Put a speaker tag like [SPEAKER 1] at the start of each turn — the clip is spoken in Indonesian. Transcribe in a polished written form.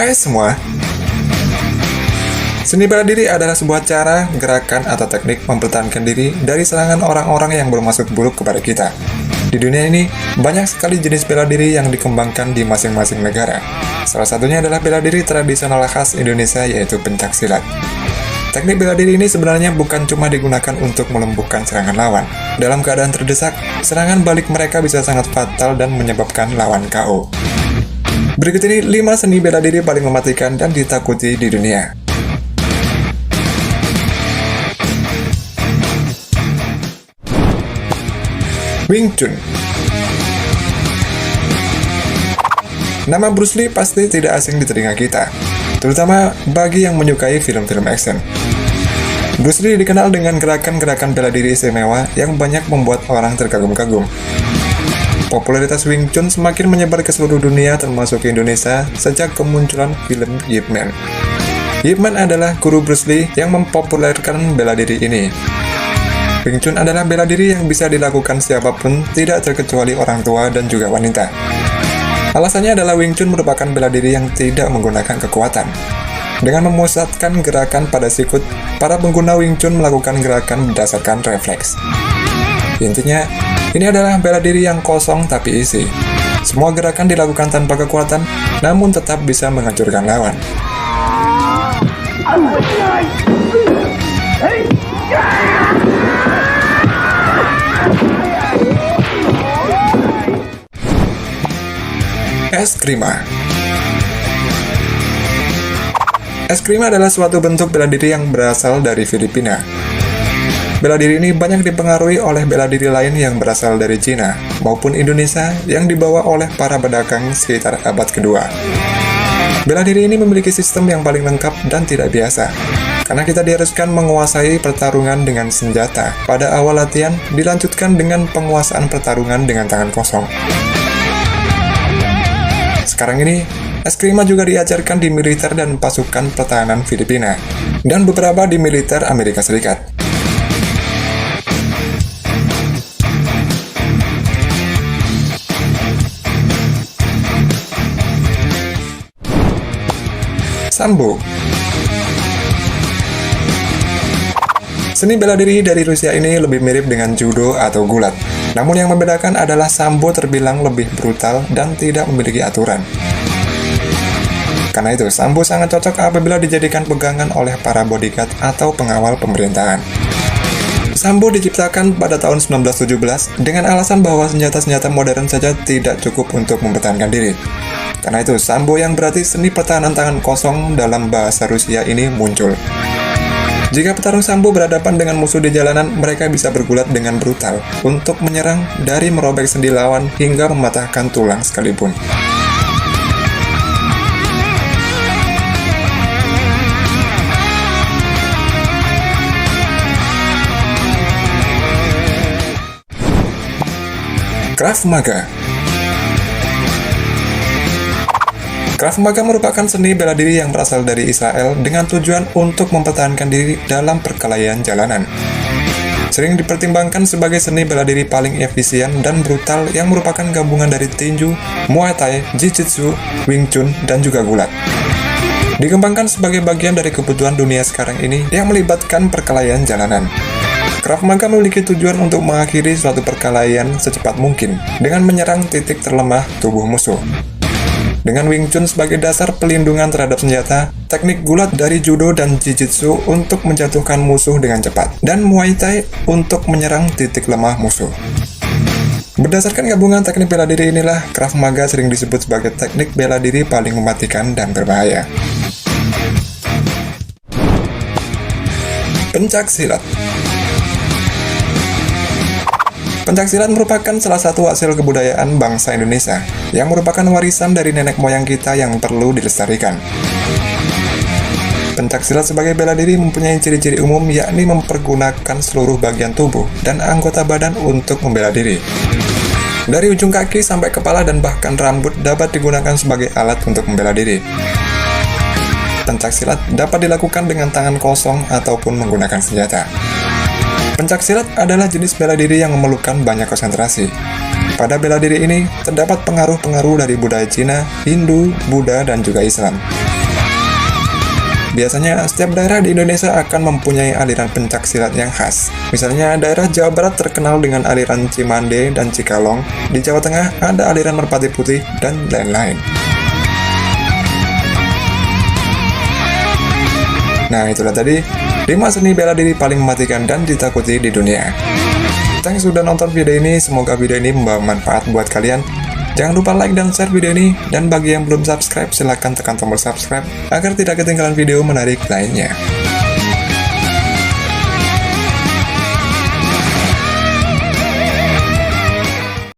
[SPEAKER 1] Hai semua. Seni bela diri adalah sebuah cara, gerakan, atau teknik mempertahankan diri dari serangan orang-orang yang bermaksud buruk kepada kita. Di dunia ini, banyak sekali jenis bela diri yang dikembangkan di masing-masing negara. Salah satunya adalah bela diri tradisional khas Indonesia, yaitu pencaksilat. Teknik bela diri ini sebenarnya bukan cuma digunakan untuk melumpuhkan serangan lawan. Dalam keadaan terdesak, serangan balik mereka bisa sangat fatal dan menyebabkan lawan KO. Berikut ini 5 seni bela diri paling mematikan dan ditakuti di dunia. Wing Chun. Nama Bruce Lee pasti tidak asing di telinga kita, terutama bagi yang menyukai film-film action. Bruce Lee dikenal dengan gerakan-gerakan bela diri istimewa yang banyak membuat orang terkagum-kagum. Popularitas Wing Chun semakin menyebar ke seluruh dunia termasuk ke Indonesia sejak kemunculan film Ip Man. Ip Man adalah guru Bruce Lee yang mempopulerkan bela diri ini. Wing Chun adalah bela diri yang bisa dilakukan siapapun, tidak terkecuali orang tua dan juga wanita. Alasannya adalah Wing Chun merupakan bela diri yang tidak menggunakan kekuatan. Dengan memusatkan gerakan pada sikut, para pengguna Wing Chun melakukan gerakan berdasarkan refleks. Intinya, ini adalah bela diri yang kosong tapi isi. Semua gerakan dilakukan tanpa kekuatan, namun tetap bisa menghancurkan lawan. Eskrima. Eskrima adalah suatu bentuk bela diri yang berasal dari Filipina. Bela diri ini banyak dipengaruhi oleh bela diri lain yang berasal dari Cina maupun Indonesia yang dibawa oleh para pedagang sekitar abad kedua. Bela diri ini memiliki sistem yang paling lengkap dan tidak biasa, karena kita diharuskan menguasai pertarungan dengan senjata. Pada awal latihan, dilanjutkan dengan penguasaan pertarungan dengan tangan kosong. Sekarang ini, eskrima juga diajarkan di militer dan pasukan pertahanan Filipina, dan beberapa di militer Amerika Serikat. Sambo. Seni bela diri dari Rusia ini lebih mirip dengan judo atau gulat. Namun yang membedakan adalah sambo terbilang lebih brutal dan tidak memiliki aturan. Karena itu, sambo sangat cocok apabila dijadikan pegangan oleh para bodyguard atau pengawal pemerintahan. Sambo diciptakan pada tahun 1917 dengan alasan bahwa senjata-senjata modern saja tidak cukup untuk mempertahankan diri. Karena itu, sambo yang berarti seni pertahanan tangan kosong dalam bahasa Rusia ini muncul. Jika petarung sambo berhadapan dengan musuh di jalanan, mereka bisa bergulat dengan brutal untuk menyerang dari merobek sendi lawan hingga mematahkan tulang sekalipun. Krav Maga. Krav Maga merupakan seni bela diri yang berasal dari Israel dengan tujuan untuk mempertahankan diri dalam perkelahian jalanan. Sering dipertimbangkan sebagai seni bela diri paling efisien dan brutal yang merupakan gabungan dari tinju, Muay Thai, Jiu-Jitsu, Wing Chun, dan juga gulat. Dikembangkan sebagai bagian dari kebutuhan dunia sekarang ini yang melibatkan perkelahian jalanan. Krav Maga memiliki tujuan untuk mengakhiri suatu perkelahian secepat mungkin dengan menyerang titik terlemah tubuh musuh. Dengan Wing Chun sebagai dasar pelindungan terhadap senjata, teknik gulat dari judo dan jiu-jitsu untuk menjatuhkan musuh dengan cepat, dan Muay Thai untuk menyerang titik lemah musuh. Berdasarkan gabungan teknik bela diri inilah, Krav Maga sering disebut sebagai teknik bela diri paling mematikan dan berbahaya. Pencaksilat. Pencaksilat merupakan salah satu hasil kebudayaan bangsa Indonesia yang merupakan warisan dari nenek moyang kita yang perlu dilestarikan. Pencaksilat sebagai bela diri mempunyai ciri-ciri umum, yakni mempergunakan seluruh bagian tubuh dan anggota badan untuk membela diri. Dari ujung kaki sampai kepala dan bahkan rambut dapat digunakan sebagai alat untuk membela diri. Pencaksilat dapat dilakukan dengan tangan kosong ataupun menggunakan senjata. Pencaksilat adalah jenis bela diri yang memerlukan banyak konsentrasi. Pada bela diri ini terdapat pengaruh-pengaruh dari budaya Cina, Hindu, Buddha, dan juga Islam. Biasanya, setiap daerah di Indonesia akan mempunyai aliran pencak silat yang khas. Misalnya, daerah Jawa Barat terkenal dengan aliran Cimande dan Cikalong, di Jawa Tengah ada aliran Merpati Putih, dan lain-lain. Nah, itulah tadi 5 seni bela diri paling mematikan dan ditakuti di dunia. Thanks sudah nonton video ini, semoga video ini membawa manfaat buat kalian. Jangan lupa like dan share video ini, dan bagi yang belum subscribe silahkan tekan tombol subscribe agar tidak ketinggalan video menarik lainnya.